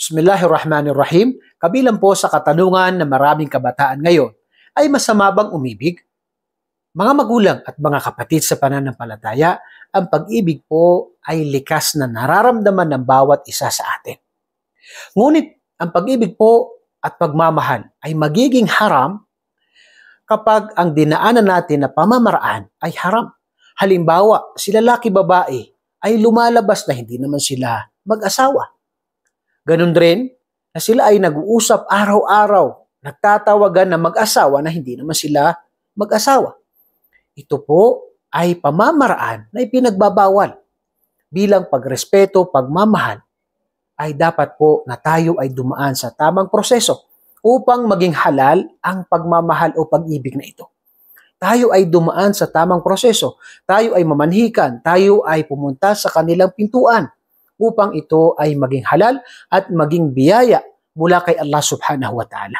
Bismillahirrahmanirrahim. Kabilang po sa katanungan ng maraming kabataan ngayon, ay masama bang umibig? Mga magulang at mga kapatid sa pananampalataya, ang pag-ibig po ay likas na nararamdaman ng bawat isa sa atin. Ngunit ang pag-ibig po at pagmamahal ay magiging haram kapag ang dinaanan natin na pamamaraan ay haram. Halimbawa, si lalaki-babae ay lumalabas na hindi naman sila mag-asawa. Ganun rin na sila ay nag-uusap araw-araw, nagtatawagan na mag-asawa na hindi naman sila mag-asawa. Ito po ay pamamaraan na ipinagbabawal. Bilang pagrespeto, pagmamahal, ay dapat po na tayo ay dumaan sa tamang proseso upang maging halal ang pagmamahal o pag-ibig na ito. Tayo ay dumaan sa tamang proseso, tayo ay mamanhikan, tayo ay pumunta sa kanilang pintuan upang ito ay maging halal at maging biyaya mula kay Allah subhanahu wa ta'ala.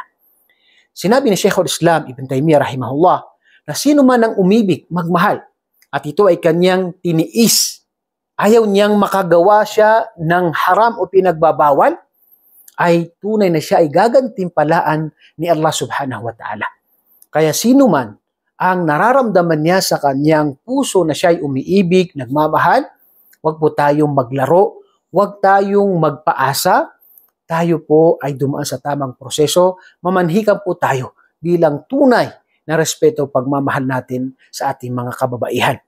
Sinabi ni Sheikhul Islam Ibn Taymiyyah rahimahullah na sino man ang umibig, magmahal, at ito ay kanyang tiniis, ayaw niyang makagawa siya ng haram o pinagbabawal, ay tunay na siya ay gagantimpalaan ni Allah subhanahu wa ta'ala. Kaya sino man ang nararamdaman niya sa kanyang puso na siya ay umiibig, nagmamahal, huwag po tayong maglaro, huwag tayong magpaasa, tayo po ay dumaan sa tamang proseso, mamanhikan po tayo bilang tunay na respeto pagmamahal natin sa ating mga kababaihan.